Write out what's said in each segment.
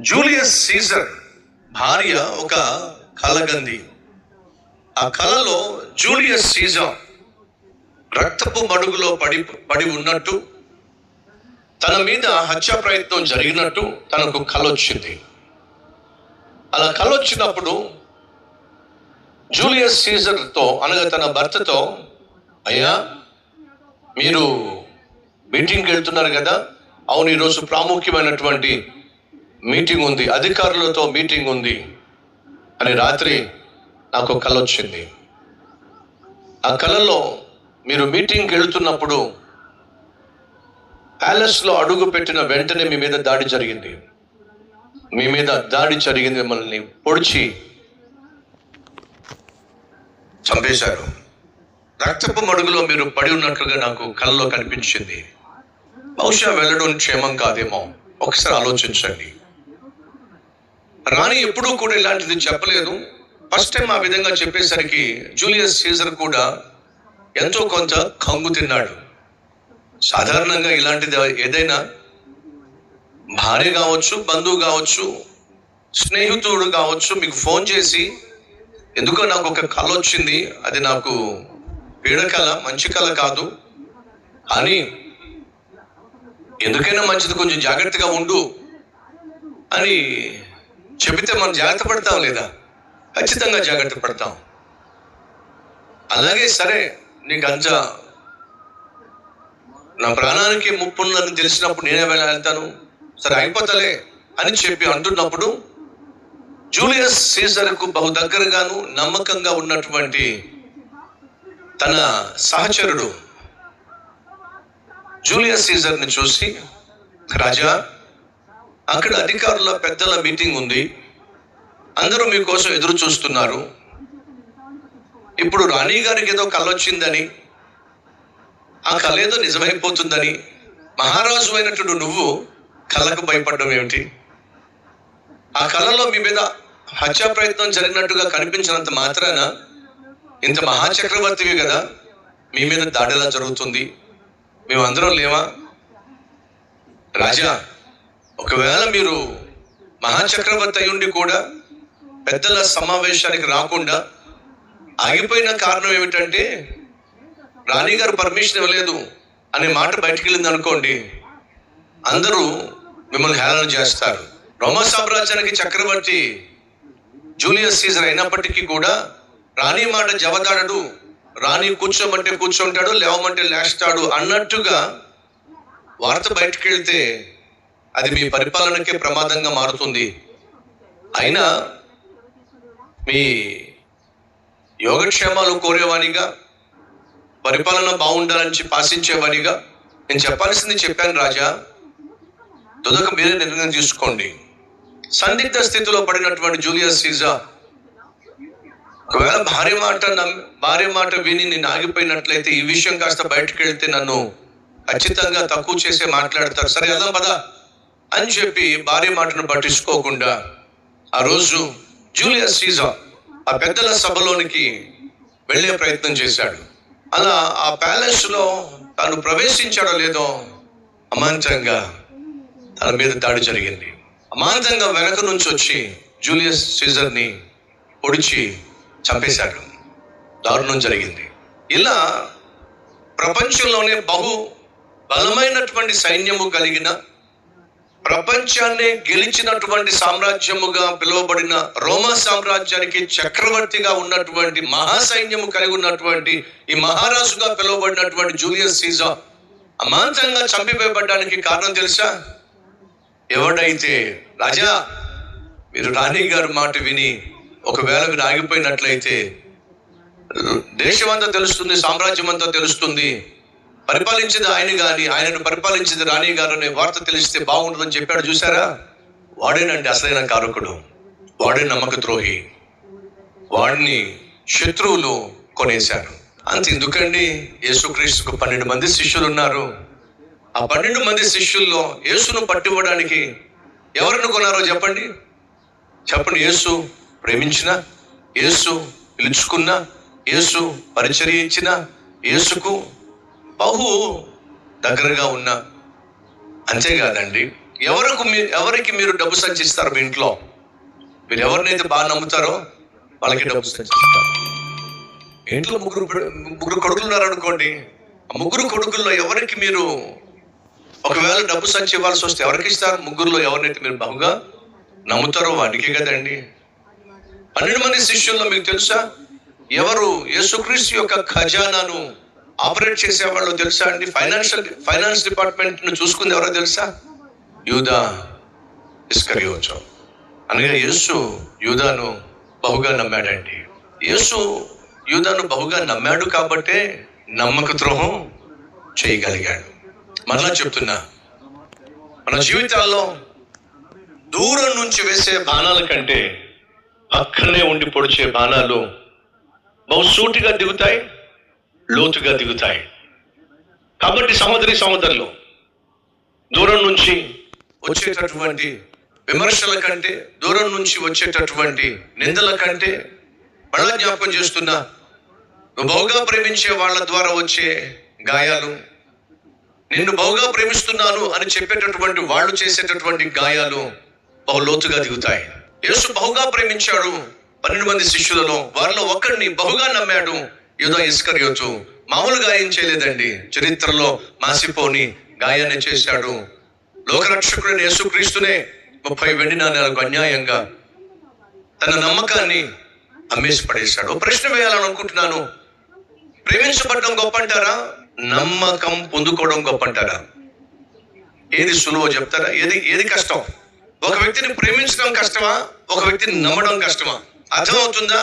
Julius Caesar భార్య ఒక కలగంది. ఆ కలలో జూలియస్ సీజర్ రక్తపు మడుగులో పడి ఉన్నట్టు, తన మీద హత్య ప్రయత్నం జరిగినట్టు తనకు కలొచ్చింది. అలా కలొచ్చినప్పుడు జూలియస్ సీజర్తో అనగా తన భర్తతో, అయ్యా మీరు మీటింగ్కి వెళ్తున్నారు కదా, అవును ఈరోజు ప్రాముఖ్యమైనటువంటి మీటింగ్ ఉంది, అధికారులతో మీటింగ్ ఉంది అని రాత్రి నాకు కల వచ్చింది. ఆ కలలో మీరు మీటింగ్కి వెళ్తున్నప్పుడు ప్యాలెస్లో అడుగు పెట్టిన వెంటనే మీ మీద దాడి జరిగింది. మిమ్మల్ని పొడిచి చంపేశారు. రక్తపు మడుగులో మీరు పడి ఉన్నట్లుగా నాకు కలలో కనిపించింది. బహుశా వెళ్ళడం క్షేమం కాదేమో, ఒకసారి ఆలోచించండి. రాణి ఎప్పుడూ కూడా ఇలాంటిది చెప్పలేదు. ఫస్ట్ టైం ఆ విధంగా చెప్పేసరికి జూలియస్ సీజర్ కూడా ఎంతో కొంత కంగు తిన్నాడు. సాధారణంగా ఇలాంటిది ఏదైనా భార్య కావచ్చు, బంధువు కావచ్చు, స్నేహితుడు కావచ్చు, మీకు ఫోన్ చేసి ఎందుకో నాకు ఒక కళ వచ్చింది, అది నాకు పీడకల, మంచి కళ కాదు అని, ఎందుకైనా మంచిది కొంచెం జాగ్రత్తగా ఉండు అని చెబితే మనం జాగ్రత్త పడతాం లేదా? ఖచ్చితంగా జాగ్రత్త పడతాం. అలాగే సరే నీకు నా ప్రాణానికి ముప్పు ఉందని తెలిసినప్పుడు నేనే వెళ్తాను, సరే అయిపోతలే అని చెప్పి అంటున్నప్పుడు జూలియస్ సీజర్కు బహు దగ్గరగాను నమ్మకంగా ఉన్నటువంటి తన సహచరుడు జూలియస్ సీజర్ని చూసి, రాజా అక్కడ అధికారుల పెద్దల మీటింగ్ ఉంది, అందరూ మీకోసం ఎదురు చూస్తున్నారు. ఇప్పుడు రాణి గారికి ఏదో కళ వచ్చిందని, ఆ కళ ఏదో నిజమైపోతుందని, మహారాజు అయినట్టు నువ్వు కళకు భయపడడం ఏమిటి? ఆ కళలో మీ మీద హత్యా ప్రయత్నం జరిగినట్టుగా కనిపించినంత మాత్రాన ఇంత మహాచక్రవర్తివి కదా, మీ మీద దాడిలా జరుగుతుంది, మేమందరం లేవా? రాజా, ఒకవేళ మీరు మహాచక్రవర్తి అయి ఉండి కూడా పెద్దల సమావేశానికి రాకుండా ఆగిపోయిన కారణం ఏమిటంటే రాణిగారు పర్మిషన్ ఇవ్వలేదు అనే మాట బయటికి వెళ్ళింది అనుకోండి, అందరూ మిమ్మల్ని హేళన చేస్తారు. రోమా సామ్రాజ్యానికి చక్రవర్తి జూలియస్ సీజర్ అయినప్పటికీ కూడా రాణి మాట జవదాడడు, రాణి కూర్చోమంటే కూర్చోంటాడు, లేవమంటే లేస్తాడు అన్నట్టుగా వార్త బయటికి వెళ్తే అది మీ పరిపాలనకే ప్రమాదంగా మారుతుంది. అయినా మీ యోగక్షేమాలు కోరేవానిగా, పరిపాలన బాగుండాలని ఆశించేవానిగా నేను చెప్పాల్సింది చెప్పాను రాజా, తుదక మీరే నిర్ణయం తీసుకోండి. సందిగ్ధ స్థితిలో పడినటువంటి జూలియస్ సీజర్ ఒకవేళ భార్య మాట విని నేను ఆగిపోయినట్లయితే ఈ విషయం కాస్త బయటకు వెళ్తే నన్ను ఖచ్చితంగా తక్కువ చేసే మాట్లాడతారు, సరే అలా పదా అని చెప్పి భార్య మాటను పట్టించుకోకుండా ఆ రోజు జూలియస్ సీజర్ ఆ పెద్దల సభలోనికి వెళ్ళే ప్రయత్నం చేశాడు. అలా ఆ ప్యాలెస్ లో తాను ప్రవేశించాడో లేదో అమాంతంగా తన మీద దాడి జరిగింది. అమాంతంగా వెనక నుంచి వచ్చి జూలియస్ సీజర్ని పొడిచి చంపేశాడు. దారుణం జరిగింది. ఇలా ప్రపంచంలోనే బహు బలమైనటువంటి సైన్యము కలిగిన, ప్రపంచాన్ని గెలిచినటువంటి సామ్రాజ్యముగా పిలువబడిన రోమా సామ్రాజ్యానికి చక్రవర్తిగా ఉన్నటువంటి మహాసైన్యము కలిగి ఉన్నటువంటి ఈ మహారాజుగా పిలువబడినటువంటి జూలియస్ సీజర్ అమాంతంగా చంపివేయబడడానికి కారణం తెలుసా? ఎవడైతే రాజా మీరు రాణి గారి మాట విని ఒకవేళ మీరు ఆగిపోయినట్లయితే దేశమంతా తెలుస్తుంది, సామ్రాజ్యం అంతా తెలుస్తుంది, పరిపాలించింది ఆయన కానీ ఆయనను పరిపాలించింది రాణి గారు అనే వార్త తెలిస్తే బాగుంటుందని చెప్పాడు. చూసారా, వాడేనండి అసలైన కారకుడు, వాడే నమ్మక ద్రోహి, వాడిని శత్రువులు కొనేశారు. అంత ఎందుకండి, యేసుక్రీస్తుకు 12 మంది శిష్యులు ఉన్నారు. ఆ 12 మంది శిష్యుల్లో యేసును పట్టివ్వడానికి ఎవరిని కొన్నారో చెప్పండి. యేసు ప్రేమించిన, యేసు పిలుచుకున్న, యేసు పరిచర్య ఇచ్చిన, యేసుకు బహు దగ్గరగా ఉన్న, అంతేకాదండి ఎవరికి మీరు డబ్బు సంచిస్తారు? మీ ఇంట్లో మీరు ఎవరినైతే బాగా నమ్ముతారో వాళ్ళకి డబ్బు సంచిస్తారు. ఇంట్లో ముగ్గురు కొడుకులు ఉన్నారనుకోండి, ఆ ముగ్గురు కొడుకుల్లో ఎవరికి మీరు ఒకవేళ డబ్బు సంచి ఇవ్వాల్సి వస్తే ఎవరికి ఇస్తారు? ముగ్గురులో ఎవరినైతే మీరు బాగా నమ్ముతారో వాడికే కదండి. 12 మంది శిష్యుల్లో మీకు తెలుసా ఎవరు యేసుక్రీస్తు యొక్క ఖజానాను ఆపరేట్ చేసేవాళ్ళు తెలుసా అండి? ఫైనాన్స్ డిపార్ట్మెంట్ ను చూసుకుంది ఎవరో తెలుసా? యూదా ఇస్కరియోతు. అనగా యేసు యూదాను బహుగా నమ్మాడండి. యేసు యూదాను బహుగా నమ్మాడు కాబట్టే నమ్మక ద్రోహం చేయగలిగాడు. మరలా చెప్తున్నా, మన జీవితాల్లో దూరం నుంచి వేసే బాణాల కంటే అక్కడనే ఉండి పొడిచే బాణాలు బహుసూటిగా దిగుతాయి, లోతుగా దిగుతాయి. కాబట్టి సహోదరులు, దూరం నుంచి వచ్చేటటువంటి విమర్శల కంటే, దూరం నుంచి వచ్చేటటువంటి నిందల కంటే, మళ్ళా జ్ఞాపకం చేస్తున్నా, నువ్వు బహుగా ప్రేమించే వాళ్ళ ద్వారా వచ్చే గాయాలు, నిన్ను బహుగా ప్రేమిస్తున్నాను అని చెప్పేటటువంటి వాళ్ళు చేసేటటువంటి గాయాలు బహు లోతుగా దిగుతాయి. యేసు బహుగా ప్రేమించాడు 12 మంది శిష్యులలో. వారిలో ఒక్కడిని బహుగా నమ్మాడు యూదా ఇస్కరియోతు. మామూలు గాయం చేయలేదండి, చరిత్రలో మాసిపోని గాయాన్ని చేశాడు. లోకరక్షకుడైన యేసుక్రీస్తునే 30 వెండి నాణేలకు అన్యాయంగా తన నమ్మకాన్ని అమ్మేసి పడేశాడు. ప్రశ్న వేయాలనుకుంటున్నాను, ప్రేమించబడడం గొప్ప అంటారా? నమ్మకం పొందుకోవడం గొప్ప అంటారా? ఏది సులువో చెప్తారా? ఏది కష్టం? ఒక వ్యక్తిని ప్రేమించడం కష్టమా? ఒక వ్యక్తిని నమ్మడం కష్టమా? అర్థమవుతుందా?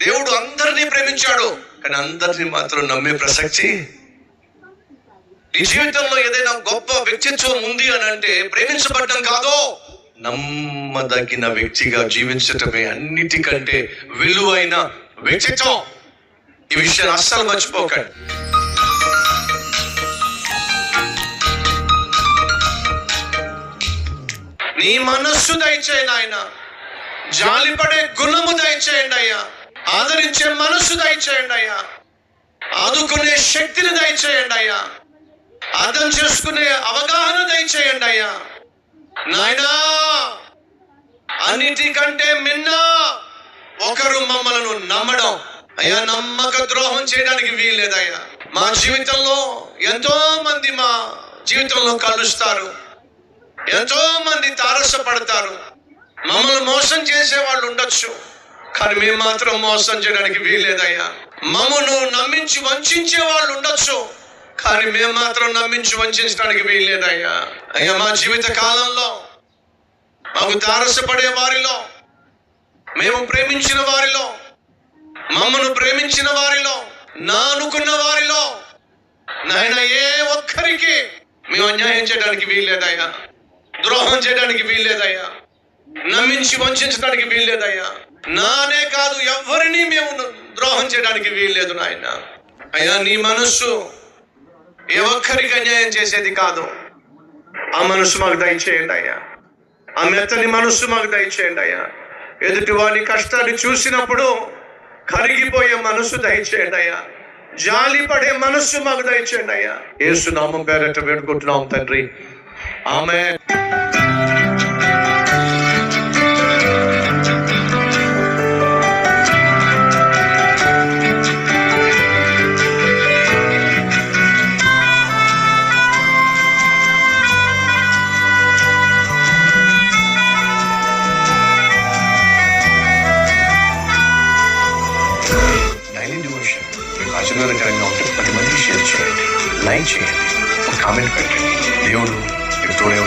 దేవుడు అందరినీ ప్రేమించాడు, కానీ అందరినీ మాత్రం నమ్మే ప్రసక్తి. నీ జీవితంలో ఏదైనా గొప్ప వ్యక్తిత్వం ఉంది అని అంటే ప్రేమించబడడం కాదో, నమ్మదగిన వ్యక్తిగా జీవించటమే అన్నిటికంటే విలువైన వ్యక్తిత్వం. ఈ విషయాన్ని అస్సలు మర్చిపోకండి. నీ మనస్సు దయచేయండి ఆయన, జాలిపడే గుణము దయచేయండి అయ్యా, ఆదరించే మనస్సు దయచేయండి అయ్యా, ఆదుకునే శక్తిని దయచేయండి అయ్యా, అర్థం చేసుకునే అవగాహన దయచేయండి అయ్యా. నాయనా, అన్నిటికంటే మిన్న ఒకరు మమ్మలను నమ్మడం అయ్యా. నమ్మక ద్రోహం చేయడానికి వీల్లేదయ్యా. మా జీవితంలో ఎంతో మంది మా జీవితంలో కలుస్తారు, ఎంతో మంది తారసపడతారు, మమ్మల్ని మోసం చేసే వాళ్ళు ఉండొచ్చు, కానీ మేము మాత్రం మోసం చేయడానికి వీల్లేదయ్యా. మమ్మను నమ్మించి వంచే వాళ్ళు ఉండొచ్చు, కానీ మేము మాత్రం నమ్మించి వంచడానికి వీల్లేదయ్యా. అయ్యా, మా జీవిత కాలంలో మాకు తారసపడే వారిలో, మేము ప్రేమించిన వారిలో, మమ్మను ప్రేమించిన వారిలో, నా అనుకున్న వారిలో నాయన ఏ ఒక్కరికి మేము అన్యాయం చేయడానికి వీల్లేదయ్యా, ద్రోహం చేయడానికి వీల్లేదయ్యా, నమ్మించి వంచడానికి వీల్లేదయ్యా. నానే కాదు, ఎవరిని మేము ద్రోహం చేయడానికి వీల్లేదు నాయన. అయ్యా, నీ మనస్సు ఏ ఒక్కరికి అన్యాయం చేసేది కాదు. ఆ మనస్సు మాకు దయచేయండి అయ్యా. ఆ మెత్తని మనస్సు మాకు దయచేయండి అయ్యా. ఎదుటి వారి కష్టాన్ని చూసినప్పుడు కరిగిపోయే మనస్సు దయచేయండి అయ్యా. జాలి పడే మనస్సు మాకు దయచేయండి అయ్యా. యేసు నామం పేరట వేడుకుంటున్నాం తండ్రి, ఆమేన్. ఆశీర్వాదకరంగా ఉంటే 10 మందికి షేర్ చేయండి, లైక్ చేయండి, కామెంట్ పెట్టండి. దేవుడు తోడే